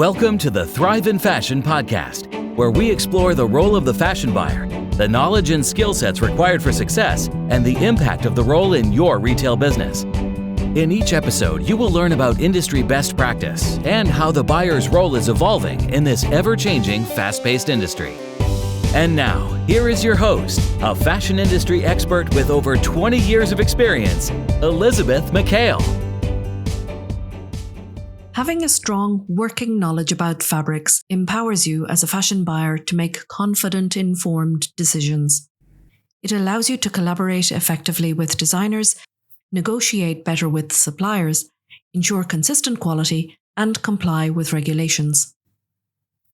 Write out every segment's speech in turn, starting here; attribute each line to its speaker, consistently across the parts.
Speaker 1: Welcome to the Thrive in Fashion podcast, where we explore the role of the fashion buyer, the knowledge and skill sets required for success, and the impact of the role in your retail business. In each episode, you will learn about industry best practice and how the buyer's role is evolving in this ever-changing, fast-paced industry. And now, here is your host, a fashion industry expert with over 20 years of experience, Elizabeth McHale.
Speaker 2: Having a strong working knowledge about fabrics empowers you as a fashion buyer to make confident, informed decisions. It allows you to collaborate effectively with designers, negotiate better with suppliers, ensure consistent quality, and comply with regulations.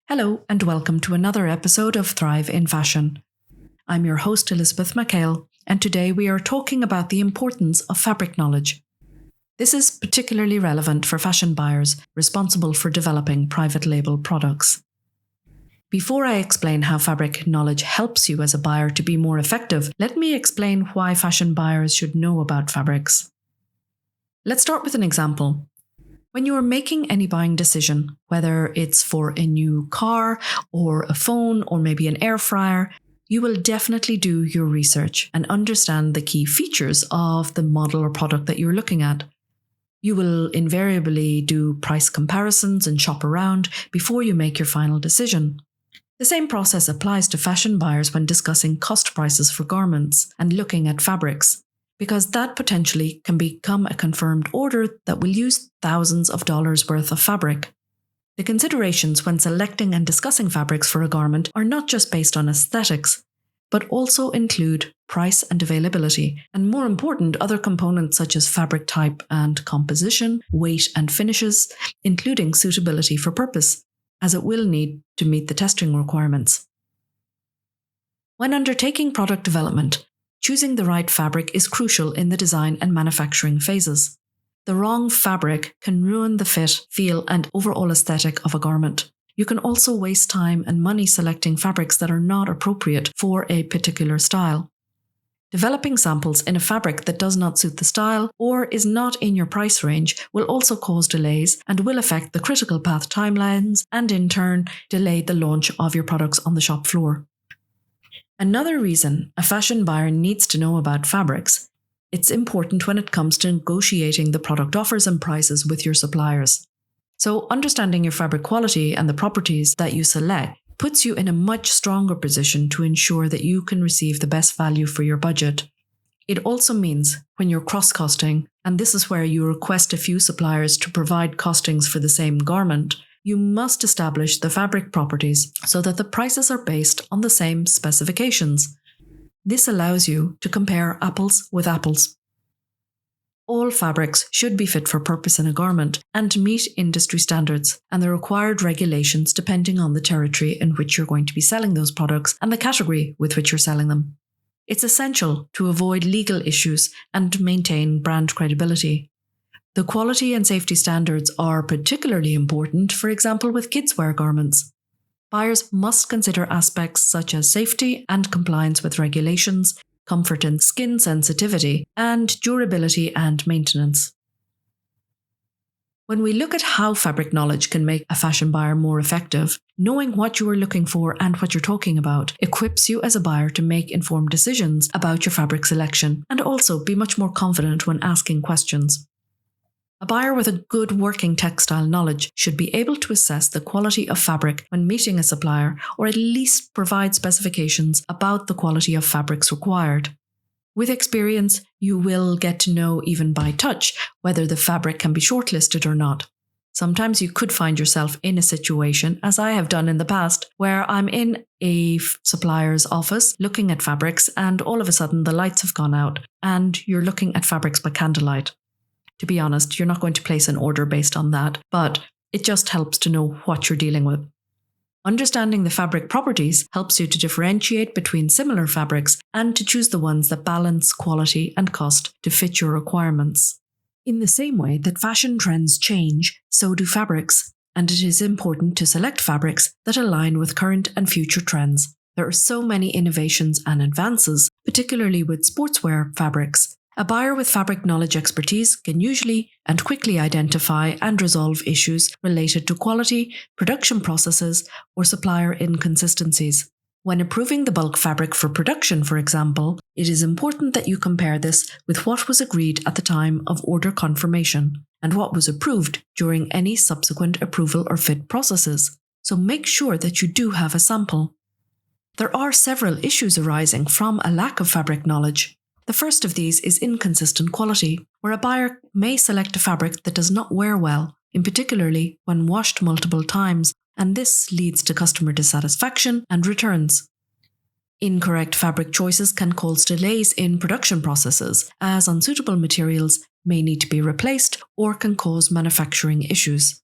Speaker 2: Hello, and welcome to another episode of Thrive in Fashion. I'm your host, Elizabeth McHale, and today we are talking about the importance of fabric knowledge. This is particularly relevant for fashion buyers responsible for developing private label products. Before I explain how fabric knowledge helps you as a buyer to be more effective, let me explain why fashion buyers should know about fabrics. Let's start with an example. When you are making any buying decision, whether it's for a new car or a phone or maybe an air fryer, you will definitely do your research and understand the key features of the model or product that you're looking at. You will invariably do price comparisons and shop around before you make your final decision. The same process applies to fashion buyers when discussing cost prices for garments and looking at fabrics, because that potentially can become a confirmed order that will use thousands of dollars worth of fabric. The considerations when selecting and discussing fabrics for a garment are not just based on aesthetics, but also include price and availability, and more important, other components such as fabric type and composition, weight and finishes, including suitability for purpose, as it will need to meet the testing requirements. When undertaking product development, choosing the right fabric is crucial in the design and manufacturing phases. The wrong fabric can ruin the fit, feel, and overall aesthetic of a garment. You can also waste time and money selecting fabrics that are not appropriate for a particular style. Developing samples in a fabric that does not suit the style or is not in your price range will also cause delays and will affect the critical path timelines and in turn delay the launch of your products on the shop floor. Another reason a fashion buyer needs to know about fabrics, it's important when it comes to negotiating the product offers and prices with your suppliers. So understanding your fabric quality and the properties that you select puts you in a much stronger position to ensure that you can receive the best value for your budget. It also means when you're cross-costing, and this is where you request a few suppliers to provide costings for the same garment, you must establish the fabric properties so that the prices are based on the same specifications. This allows you to compare apples with apples. All fabrics should be fit for purpose in a garment and meet industry standards and the required regulations depending on the territory in which you're going to be selling those products and the category with which you're selling them. It's essential to avoid legal issues and maintain brand credibility. The quality and safety standards are particularly important, for example, with kids' wear garments. Buyers must consider aspects such as safety and compliance with regulations, comfort and skin sensitivity, and durability and maintenance. When we look at how fabric knowledge can make a fashion buyer more effective, knowing what you are looking for and what you're talking about equips you as a buyer to make informed decisions about your fabric selection and also be much more confident when asking questions. A buyer with a good working textile knowledge should be able to assess the quality of fabric when meeting a supplier, or at least provide specifications about the quality of fabrics required. With experience, you will get to know even by touch whether the fabric can be shortlisted or not. Sometimes you could find yourself in a situation, as I have done in the past, where I'm in a supplier's office looking at fabrics and all of a sudden the lights have gone out and you're looking at fabrics by candlelight. To be honest, you're not going to place an order based on that, but it just helps to know what you're dealing with. Understanding the fabric properties helps you to differentiate between similar fabrics and to choose the ones that balance quality and cost to fit your requirements. In the same way that fashion trends change, so do fabrics, and it is important to select fabrics that align with current and future trends. There are so many innovations and advances, particularly with sportswear fabrics, A buyer with fabric knowledge expertise can usually and quickly identify and resolve issues related to quality, production processes, or supplier inconsistencies. When approving the bulk fabric for production, for example, it is important that you compare this with what was agreed at the time of order confirmation and what was approved during any subsequent approval or fit processes. So make sure that you do have a sample. There are several issues arising from a lack of fabric knowledge. The first of these is inconsistent quality, where a buyer may select a fabric that does not wear well, in particularly when washed multiple times, and this leads to customer dissatisfaction and returns. Incorrect fabric choices can cause delays in production processes, as unsuitable materials may need to be replaced or can cause manufacturing issues.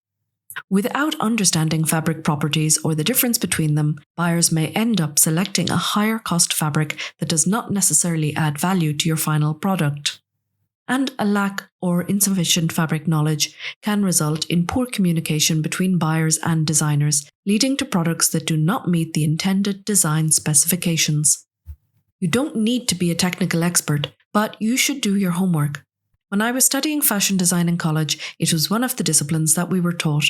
Speaker 2: Without understanding fabric properties or the difference between them, buyers may end up selecting a higher cost fabric that does not necessarily add value to your final product. And a lack or insufficient fabric knowledge can result in poor communication between buyers and designers, leading to products that do not meet the intended design specifications. You don't need to be a technical expert, but you should do your homework. When I was studying fashion design in college, it was one of the disciplines that we were taught.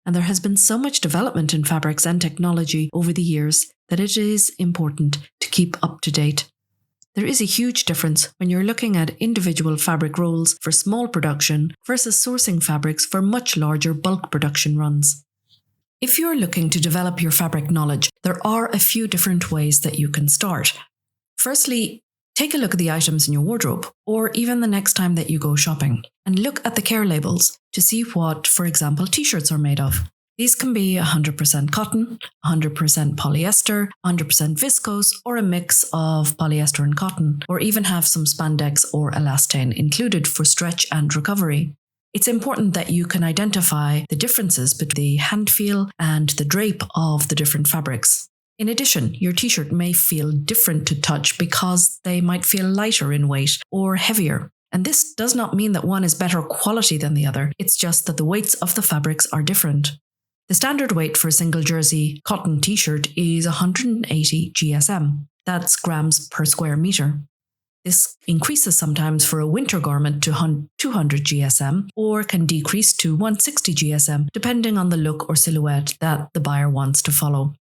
Speaker 2: And there has been so much development in fabrics and technology over the years that it is important to keep up to date. There is a huge difference when you're looking at individual fabric rolls for small production versus sourcing fabrics for much larger bulk production runs. If you're looking to develop your fabric knowledge, there are a few different ways that you can start. Firstly, take a look at the items in your wardrobe, or even the next time that you go shopping, and look at the care labels to see what, for example, t-shirts are made of. These can be 100% cotton, 100% polyester, 100% viscose, or a mix of polyester and cotton, or even have some spandex or elastane included for stretch and recovery. It's important that you can identify the differences between the hand feel and the drape of the different fabrics. In addition, your t-shirt may feel different to touch because they might feel lighter in weight or heavier. And this does not mean that one is better quality than the other. It's just that the weights of the fabrics are different. The standard weight for a single jersey cotton t-shirt is 180 GSM. That's grams per square meter. This increases sometimes for a winter garment to 200 GSM or can decrease to 160 GSM depending on the look or silhouette that the buyer wants to follow.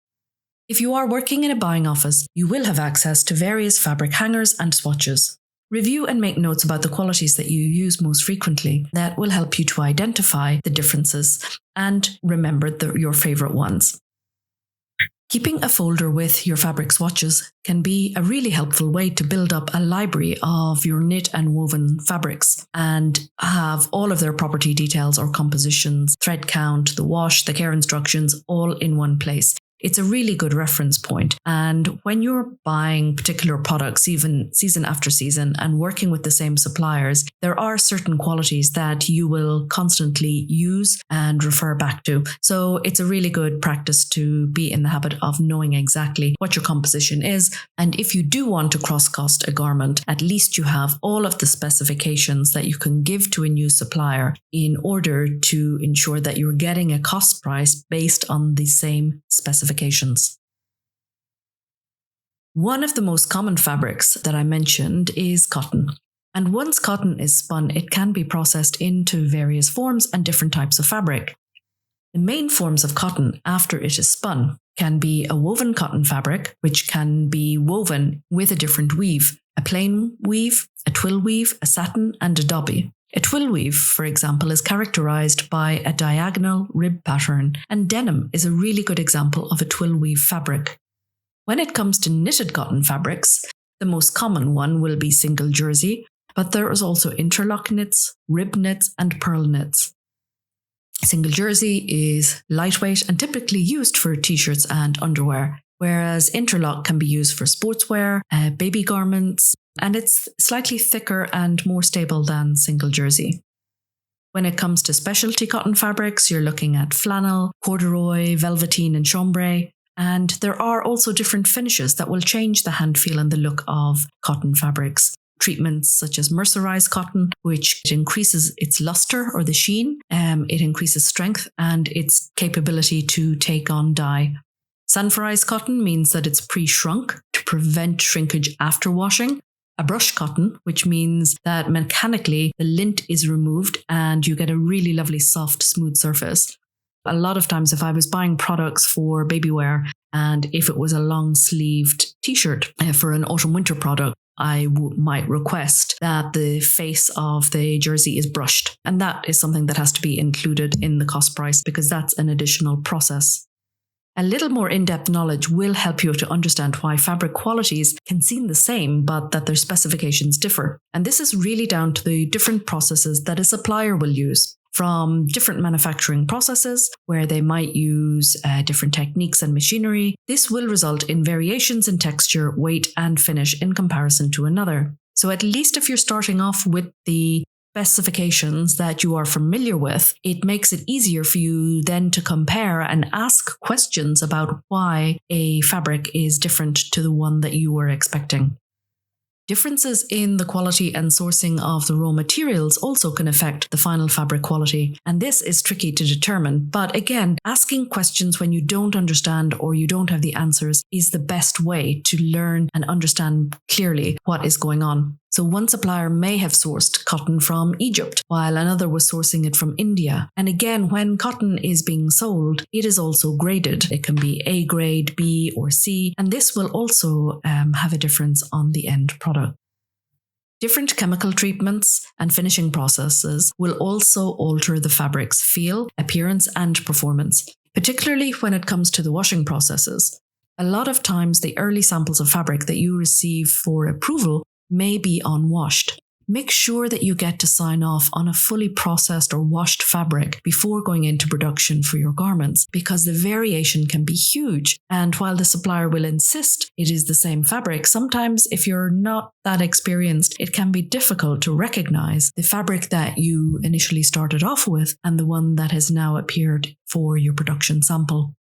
Speaker 2: If you are working in a buying office, you will have access to various fabric hangers and swatches. Review and make notes about the qualities that you use most frequently. That will help you to identify the differences and remember your favorite ones. Keeping a folder with your fabric swatches can be a really helpful way to build up a library of your knit and woven fabrics and have all of their property details or compositions, thread count, the wash, the care instructions, all in one place. It's a really good reference point. And when you're buying particular products, even season after season, and working with the same suppliers, there are certain qualities that you will constantly use and refer back to. So it's a really good practice to be in the habit of knowing exactly what your composition is. And if you do want to cross-cost a garment, at least you have all of the specifications that you can give to a new supplier in order to ensure that you're getting a cost price based on the same specifications. One of the most common fabrics that I mentioned is cotton. And once cotton is spun, it can be processed into various forms and different types of fabric. The main forms of cotton after it is spun can be a woven cotton fabric, which can be woven with a different weave, a plain weave, a twill weave, a satin, and a dobby. A twill weave, for example, is characterized by a diagonal rib pattern, and denim is a really good example of a twill weave fabric. When it comes to knitted cotton fabrics, the most common one will be single jersey, but there is also interlock knits, rib knits, and pearl knits. Single jersey is lightweight and typically used for t-shirts and underwear, whereas interlock can be used for sportswear, baby garments, and it's slightly thicker and more stable than single jersey. When it comes to specialty cotton fabrics, you're looking at flannel, corduroy, velveteen, and chambray. And there are also different finishes that will change the hand feel and the look of cotton fabrics. Treatments such as mercerized cotton, which increases its luster or the sheen, it increases strength and its capability to take on dye. Sanforized cotton means that it's pre-shrunk to prevent shrinkage after washing. a brush cotton, which means that mechanically the lint is removed and you get a really lovely soft, smooth surface. A lot of times if I was buying products for baby wear and if it was a long sleeved t-shirt for an autumn winter product, I might request that the face of the jersey is brushed. And that is something that has to be included in the cost price because that's an additional process. A little more in-depth knowledge will help you to understand why fabric qualities can seem the same, but that their specifications differ. And this is really down to the different processes that a supplier will use. From different manufacturing processes, where they might use different techniques and machinery, this will result in variations in texture, weight, and finish in comparison to another. So at least if you're starting off with the specifications that you are familiar with, it makes it easier for you then to compare and ask questions about why a fabric is different to the one that you were expecting. Differences in the quality and sourcing of the raw materials also can affect the final fabric quality, and this is tricky to determine. But again, asking questions when you don't understand or you don't have the answers is the best way to learn and understand clearly what is going on. So one supplier may have sourced cotton from Egypt, while another was sourcing it from India. And again, when cotton is being sold, it is also graded. It can be A grade, B or C, and this will also have a difference on the end product. Different chemical treatments and finishing processes will also alter the fabric's feel, appearance, and performance, particularly when it comes to the washing processes. A lot of times, the early samples of fabric that you receive for approval may be unwashed. Make sure that you get to sign off on a fully processed or washed fabric before going into production for your garments, because the variation can be huge. And while the supplier will insist it is the same fabric, sometimes if you're not that experienced, it can be difficult to recognize the fabric that you initially started off with and the one that has now appeared for your production sample.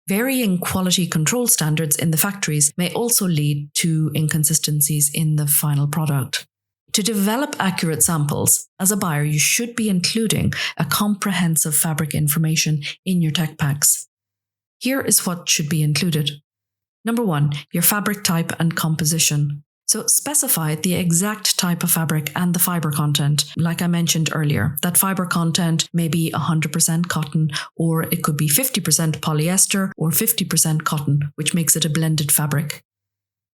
Speaker 2: Varying quality control standards in the factories may also lead to inconsistencies in the final product. To develop accurate samples, as a buyer, you should be including a comprehensive fabric information in your tech packs. Here is what should be included. Number 1, your fabric type and composition. So specify the exact type of fabric and the fiber content. Like I mentioned earlier, that fiber content may be 100% cotton, or it could be 50% polyester or 50% cotton, which makes it a blended fabric.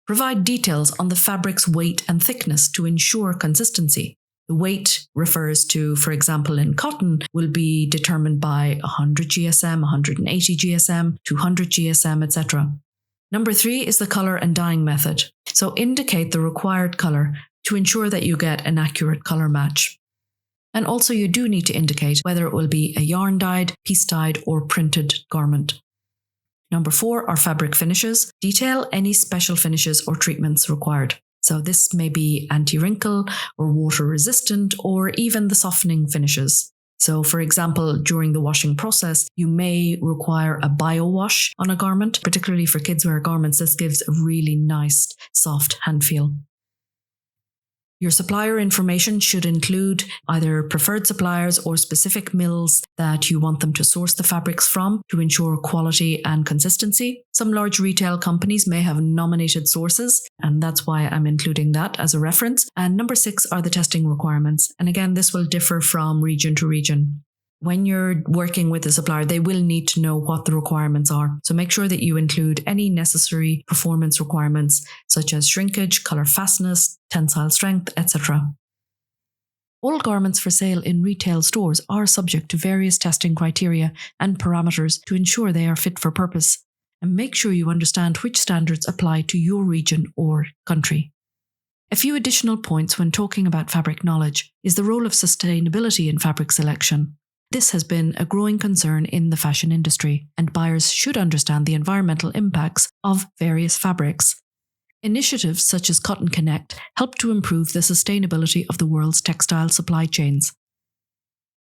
Speaker 2: Provide details on the fabric's weight and thickness to ensure consistency. The weight refers to, for example, in cotton, will be determined by 100 GSM, 180 GSM, 200 GSM, etc. Number 3 is the color and dyeing method. So indicate the required color to ensure that you get an accurate color match. And also you do need to indicate whether it will be a yarn dyed, piece dyed, or printed garment. Number 4 are fabric finishes. Detail any special finishes or treatments required. So this may be anti-wrinkle or water resistant or even the softening finishes. So for example, during the washing process, you may require a bio-wash on a garment, particularly for kids wear garments. This gives a really nice, soft hand feel. Your supplier information should include either preferred suppliers or specific mills that you want them to source the fabrics from to ensure quality and consistency. Some large retail companies may have nominated sources, and that's why I'm including that as a reference. And number 6 are the testing requirements. And again, this will differ from region to region. When you're working with a supplier, they will need to know what the requirements are. So make sure that you include any necessary performance requirements, such as shrinkage, color fastness, tensile strength, etc. All garments for sale in retail stores are subject to various testing criteria and parameters to ensure they are fit for purpose. And make sure you understand which standards apply to your region or country. A few additional points when talking about fabric knowledge is the role of sustainability in fabric selection. This has been a growing concern in the fashion industry, and buyers should understand the environmental impacts of various fabrics. Initiatives such as Cotton Connect help to improve the sustainability of the world's textile supply chains.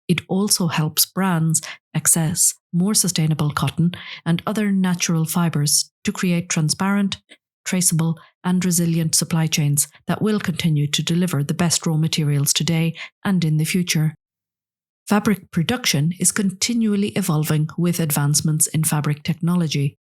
Speaker 2: It also helps brands access more sustainable cotton and other natural fibers to create transparent, traceable, and resilient supply chains that will continue to deliver the best raw materials today and in the future. Fabric production is continually evolving with advancements in fabric technology.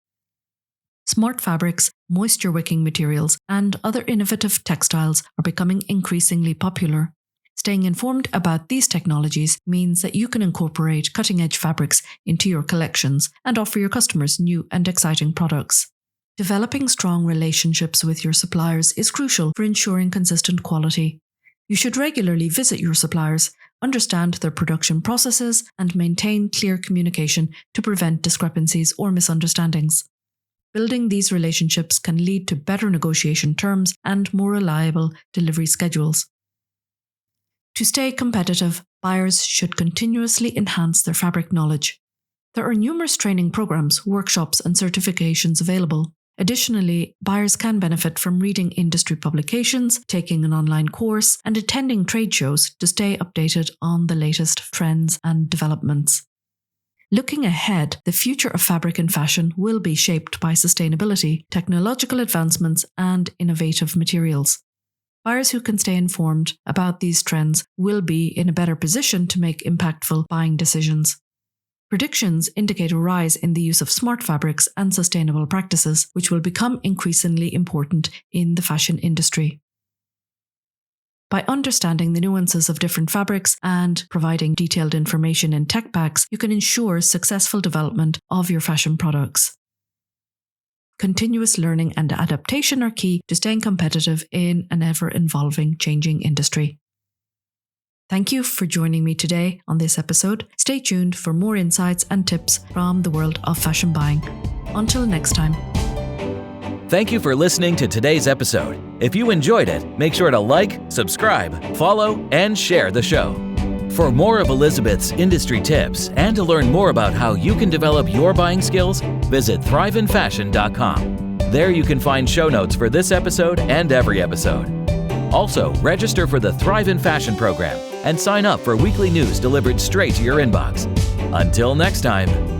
Speaker 2: Smart fabrics, moisture-wicking materials, and other innovative textiles are becoming increasingly popular. Staying informed about these technologies means that you can incorporate cutting-edge fabrics into your collections and offer your customers new and exciting products. Developing strong relationships with your suppliers is crucial for ensuring consistent quality. You should regularly visit your suppliers, understand their production processes, and maintain clear communication to prevent discrepancies or misunderstandings. Building these relationships can lead to better negotiation terms and more reliable delivery schedules. To stay competitive, buyers should continuously enhance their fabric knowledge. There are numerous training programs, workshops, and certifications available. Additionally, buyers can benefit from reading industry publications, taking an online course, and attending trade shows to stay updated on the latest trends and developments. Looking ahead, the future of fabric and fashion will be shaped by sustainability, technological advancements, and innovative materials. Buyers who can stay informed about these trends will be in a better position to make impactful buying decisions. Predictions indicate a rise in the use of smart fabrics and sustainable practices, which will become increasingly important in the fashion industry. By understanding the nuances of different fabrics and providing detailed information in tech packs, you can ensure successful development of your fashion products. Continuous learning and adaptation are key to staying competitive in an ever-evolving, changing industry. Thank you for joining me today on this episode. Stay tuned for more insights and tips from the world of fashion buying. Until next time.
Speaker 1: Thank you for listening to today's episode. If you enjoyed it, make sure to like, subscribe, follow, and share the show. For more of Elizabeth's industry tips and to learn more about how you can develop your buying skills, visit thriveinfashion.com. There you can find show notes for this episode and every episode. Also, register for the Thrive in Fashion program and sign up for weekly news delivered straight to your inbox. Until next time.